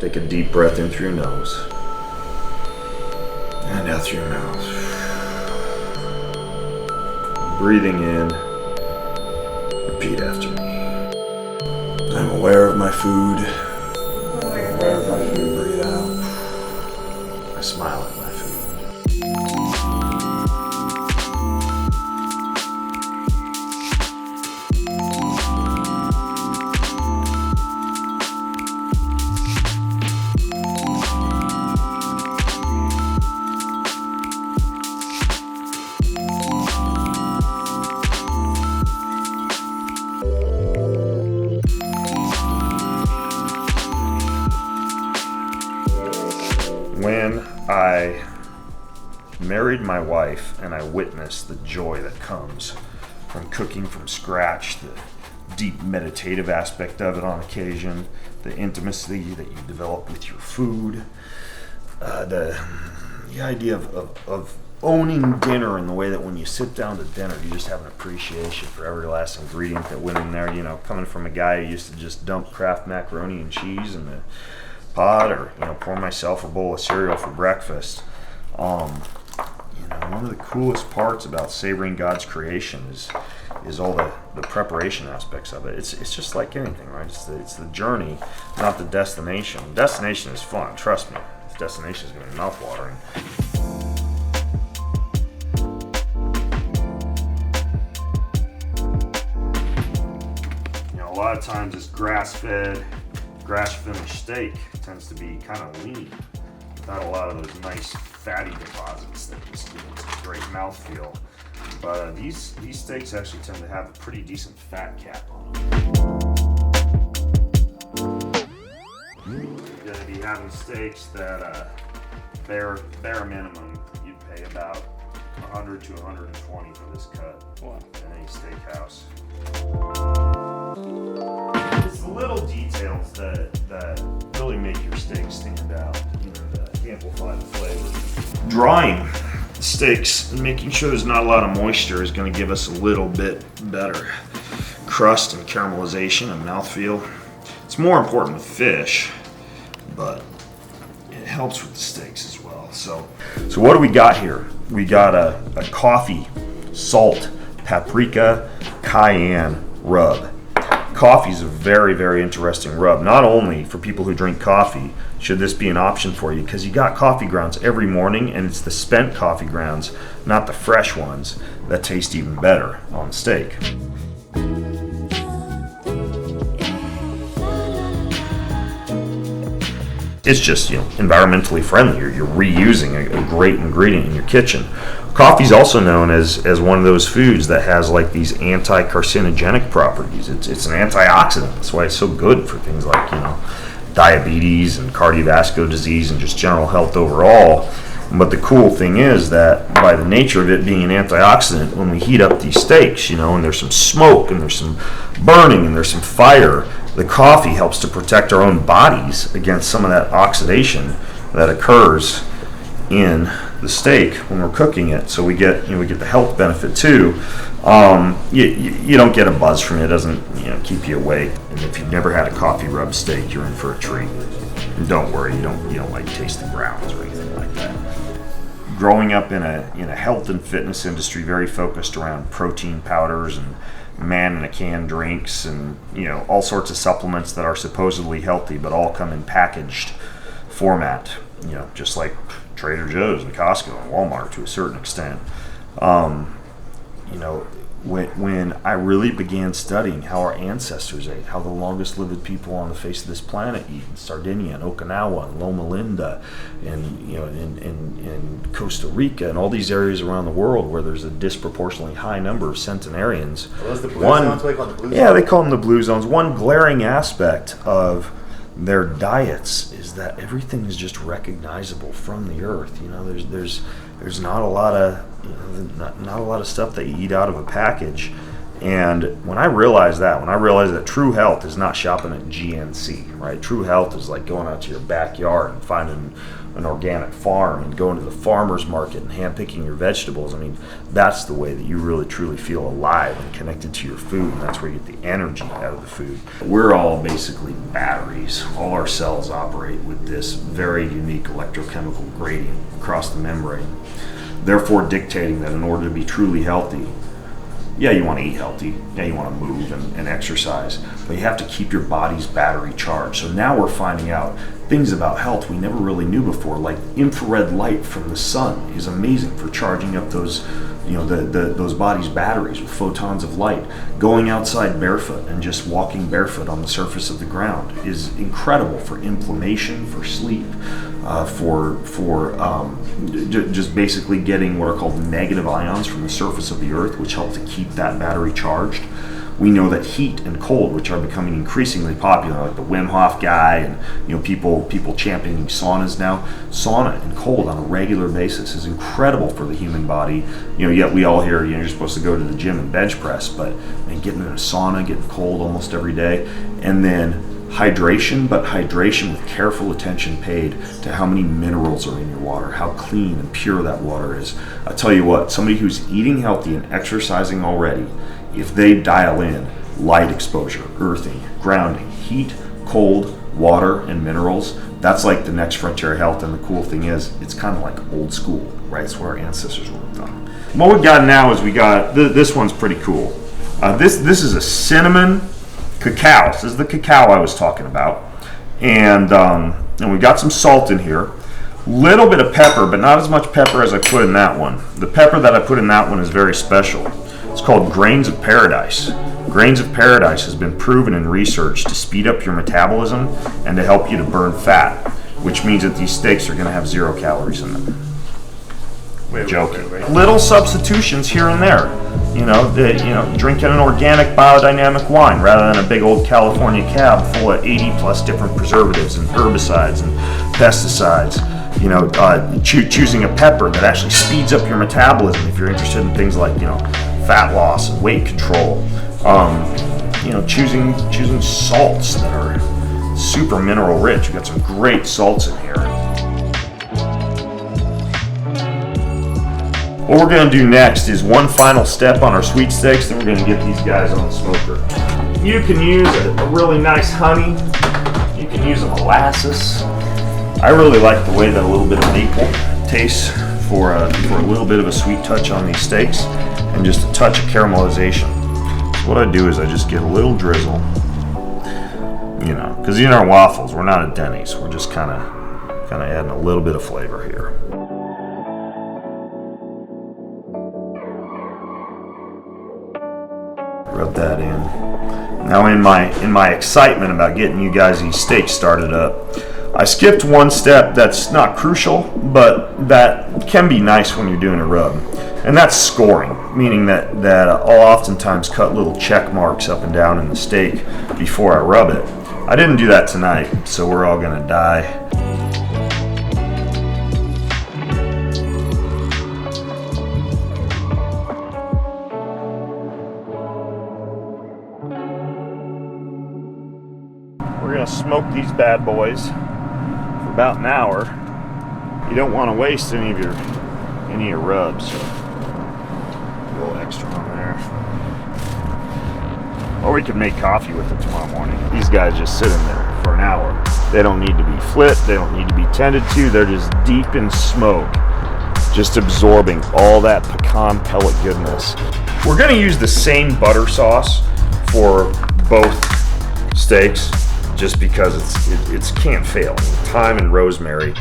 Take a deep breath in through your nose and out through your mouth. Breathing in, repeat after me. I'm aware of my food. Aware of my food, breathe out. I smile at my food. When I married my wife and I witnessed the joy that comes from cooking from scratch, the deep meditative aspect of it on occasion, the intimacy that you develop with your food, the idea of owning dinner in the way that when you sit down to dinner, you just have an appreciation for every last ingredient that went in there. You know, coming from a guy who used to just dump Kraft macaroni and cheese in the pot, or pour myself a bowl of cereal for breakfast. One of the coolest parts about savoring God's creation is all the preparation aspects of it. It's just like anything, right? It's the journey, not the destination. The destination is fun, trust me. The destination is going to be mouth-watering. A lot of times it's grass-fed, grass-finished steak tends to be kind of lean, without a lot of those nice fatty deposits that just give it a great mouthfeel. But these steaks actually tend to have a pretty decent fat cap on them. You're going to be having steaks that bare minimum you'd pay about $100 to $120 for this cut. Wow. In any steakhouse. It's the little details that really make your steak stand out, to amplify the flavor. Drying steaks and making sure there's not a lot of moisture is going to give us a little bit better crust and caramelization and mouthfeel. It's more important with fish, but it helps with the steaks as well. So what do we got here? We got a coffee, salt, paprika, cayenne rub. Coffee is a very, very interesting rub. Not only for people who drink coffee should this be an option for you, because you got coffee grounds every morning, and it's the spent coffee grounds, not the fresh ones, that taste even better on steak. It's just environmentally friendly. You're reusing a great ingredient in your kitchen. Coffee is also known as one of those foods that has like these anti-carcinogenic properties. It's an antioxidant. That's why it's so good for things like diabetes and cardiovascular disease and just general health overall. But the cool thing is that by the nature of it being an antioxidant, when we heat up these steaks, and there's some smoke and there's some burning and there's some fire, the coffee helps to protect our own bodies against some of that oxidation that occurs in the steak when we're cooking it. So we get the health benefit too. You don't get a buzz from it. It doesn't keep you awake. And if you've never had a coffee rub steak, you're in for a treat. And don't worry, you don't like tasting grounds or anything like that. Growing up in a health and fitness industry very focused around protein powders and man-in-a-can drinks and all sorts of supplements that are supposedly healthy but all come in packaged format, just like Trader Joe's and Costco and Walmart to a certain extent. When I really began studying how our ancestors ate, how the longest lived people on the face of this planet eat, in Sardinia and Okinawa and Loma Linda and in Costa Rica and all these areas around the world where there's a disproportionately high number of centenarians. Are those the blue zones? They call them the blue zones? Yeah, they call them the blue zones. One glaring aspect of their diets is that everything is just recognizable from the earth. There's not a lot of not a lot of stuff that you eat out of a package And when I realized that true health is not shopping at GNC, right? True health is like going out to your backyard and finding an organic farm and going to the farmer's market and handpicking your vegetables. I mean, that's the way that you really truly feel alive and connected to your food, and that's where you get the energy out of the food. We're all basically batteries. All our cells operate with this very unique electrochemical gradient across the membrane, therefore dictating that in order to be truly healthy, yeah, you want to eat healthy. Yeah, you want to move and exercise. But you have to keep your body's battery charged. So now we're finding out things about health we never really knew before, like infrared light from the sun is amazing for charging up those, those body's batteries with photons of light. Going outside barefoot and just walking barefoot on the surface of the ground is incredible for inflammation, for sleep, just basically getting what are called negative ions from the surface of the earth, which help to keep that battery charged. We know that heat and cold, which are becoming increasingly popular, like the Wim Hof guy, and people championing saunas now. Sauna and cold on a regular basis is incredible for the human body. Yet we all hear you're supposed to go to the gym and bench press, but getting in a sauna, getting cold almost every day, and then hydration, but hydration with careful attention paid to how many minerals are in your water, how clean and pure that water is. I tell you what, somebody who's eating healthy and exercising already, if they dial in light exposure, earthing, grounding, heat, cold, water, and minerals, that's like the next frontier of health. And the cool thing is, it's kind of like old school, right? It's what our ancestors worked on. What we got now is this one's pretty cool. This is a cinnamon cacao. This is the cacao I was talking about. And we got some salt in here. Little bit of pepper, but not as much pepper as I put in that one. The pepper that I put in that one is very special. It's called Grains of Paradise. Grains of Paradise has been proven in research to speed up your metabolism and to help you to burn fat, which means that these steaks are going to have 0 calories in them. Joking. Little substitutions here and there. Drinking an organic biodynamic wine rather than a big old California cab full of 80 plus different preservatives and herbicides and pesticides. Choosing a pepper that actually speeds up your metabolism if you're interested in things like, fat loss and weight control. Choosing salts that are super mineral rich. We've got some great salts in here. What we're going to do next is one final step on our sweet steaks, then we're going to get these guys on the smoker. You can use a really nice honey. You can use a molasses. I really like the way that a little bit of maple tastes for a little bit of a sweet touch on these steaks, and just a touch of caramelization. So what I do is I just get a little drizzle, because in our waffles, we're not at Denny's. We're just kind of adding a little bit of flavor here. Rub that in. Now in my excitement about getting you guys these steaks started up, I skipped one step that's not crucial, but that can be nice when you're doing a rub. And that's scoring, meaning that I'll oftentimes cut little check marks up and down in the steak before I rub it. I didn't do that tonight, so we're all gonna die. We're gonna smoke these bad boys for about an hour. You don't want to waste any of your rubs. So a little extra on there. Or we could make coffee with it tomorrow morning. These guys just sit in there for an hour. They don't need to be flit. They don't need to be tended to. They're just deep in smoke, just absorbing all that pecan pellet goodness. We're gonna use the same butter sauce for both steaks, just because it's can't fail. Thyme and rosemary.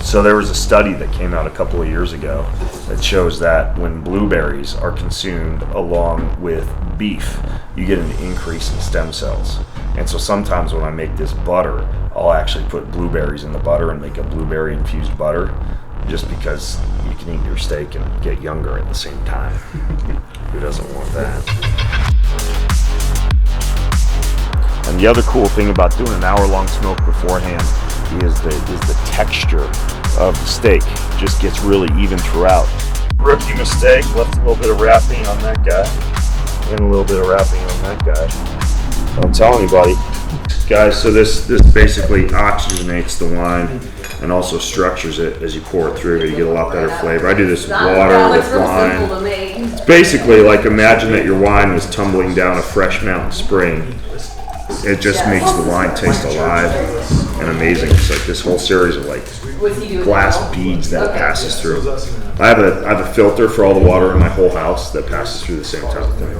So there was a study that came out a couple of years ago that shows that when blueberries are consumed along with beef, you get an increase in stem cells. And so sometimes when I make this butter, I'll actually put blueberries in the butter and make a blueberry infused butter, just because you can eat your steak and get younger at the same time. Who doesn't want that? And the other cool thing about doing an hour-long smoke beforehand is the texture of the steak just gets really even throughout. Rookie mistake, left a little bit of wrapping on that guy. And a little bit of wrapping on that guy. Don't tell anybody. Guys, so this basically oxygenates the wine and also structures it as you pour it through. You get a lot better flavor. I do this with water, with wine. It's basically like imagine that your wine was tumbling down a fresh mountain spring. It just makes the wine taste alive and amazing. It's like this whole series of like glass beads that it passes through. I have a filter for all the water in my whole house that passes through the same type of thing.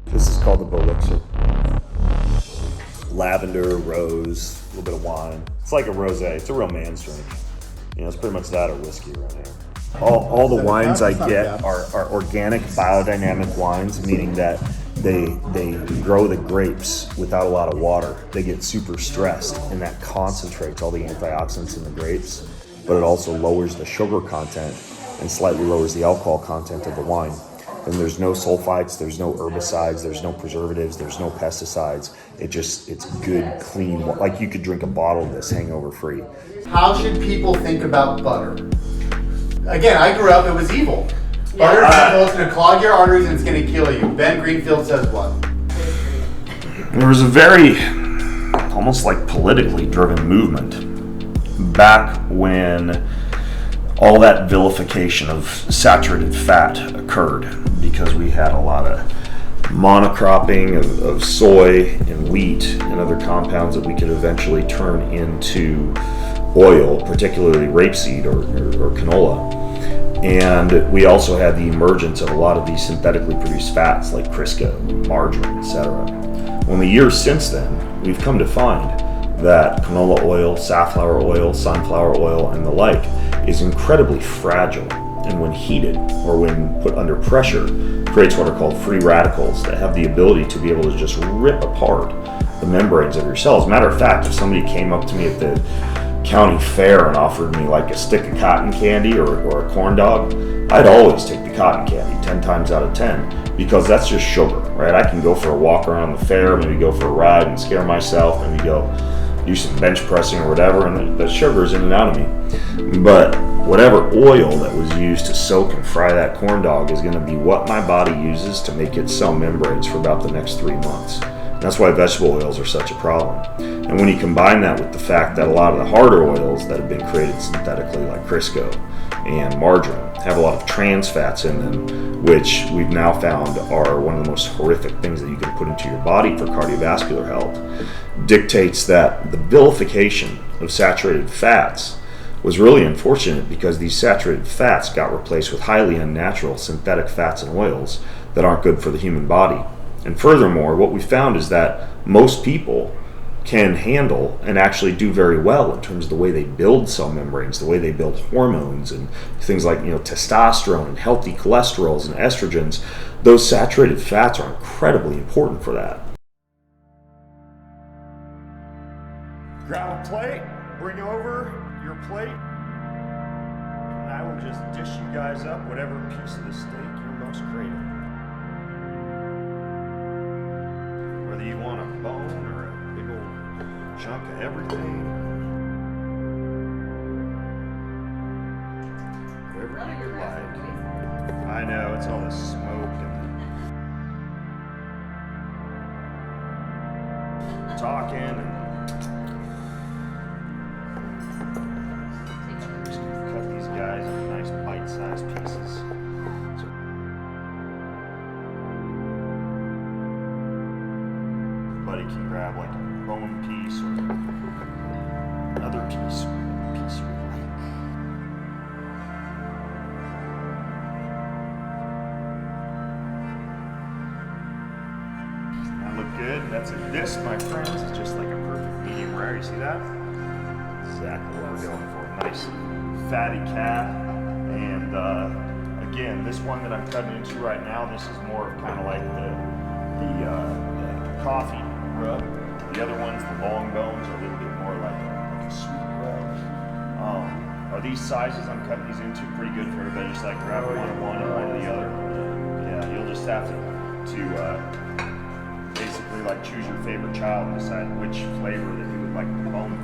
This is called the Boundless. Lavender, rose, a little bit of wine. It's like a rosé. It's a real man's drink. You know, it's pretty much that or whiskey around here. All the wines I get are organic, biodynamic wines, meaning that they grow the grapes without a lot of water. They get super stressed, and that concentrates all the antioxidants in the grapes, but it also lowers the sugar content and slightly lowers the alcohol content of the wine. And there's no sulfites, there's no herbicides, there's no preservatives, there's no pesticides. It's good, clean, like you could drink a bottle of this hangover free. How should people think about butter? Again, I grew up, it was evil. Butter is evil, it's going to clog your arteries and it's going to kill you. Ben Greenfield says what? There was a very, almost like politically driven movement back when all that vilification of saturated fat occurred because we had a lot of monocropping of soy and wheat and other compounds that we could eventually turn into oil, particularly rapeseed or canola. And we also had the emergence of a lot of these synthetically produced fats like Crisco, margarine, etc. Well, in the years since then, we've come to find that canola oil, safflower oil, sunflower oil, and the like is incredibly fragile, and when heated or when put under pressure, creates what are called free radicals that have the ability to be able to just rip apart the membranes of your cells. Matter of fact, if somebody came up to me at the county fair and offered me like a stick of cotton candy or a corn dog, I'd always take the cotton candy 10 times out of 10 because that's just sugar, right? I can go for a walk around the fair, maybe go for a ride and scare myself, maybe go do some bench pressing or whatever, and the sugar's in and out of me. But whatever oil that was used to soak and fry that corn dog is going to be what my body uses to make its cell membranes for about the next 3 months. That's why vegetable oils are such a problem. And when you combine that with the fact that a lot of the harder oils that have been created synthetically, like Crisco and margarine, have a lot of trans fats in them, which we've now found are one of the most horrific things that you can put into your body for cardiovascular health, dictates that the vilification of saturated fats was really unfortunate because these saturated fats got replaced with highly unnatural synthetic fats and oils that aren't good for the human body. And furthermore, what we found is that most people can handle and actually do very well in terms of the way they build cell membranes, the way they build hormones and things like, testosterone and healthy cholesterols and estrogens. Those saturated fats are incredibly important for that. Grab a plate, bring over your plate, and I will just dish you guys up whatever piece of the steak you're most craving. Whether you want a bone or a big old chunk of everything. Whatever you would like. I know, it's all the smoke and talking and just cut these guys into nice bite-sized pieces. Buddy can grab like a bone piece or another piece you would like. Does that look good? This, my friends, is just like a perfect medium rare. You see that? Exactly what we're going for. Nice fatty calf. And again, this one that I'm cutting into right now, this is more of kind of like the coffee rub. The other ones, the long bones, are a little bit more like a sweet rub. Are these sizes I'm cutting these into pretty good for everybody? Just like grab one and one of the other. Yeah, you'll just have to basically like choose your favorite child and decide which flavor that you would like bone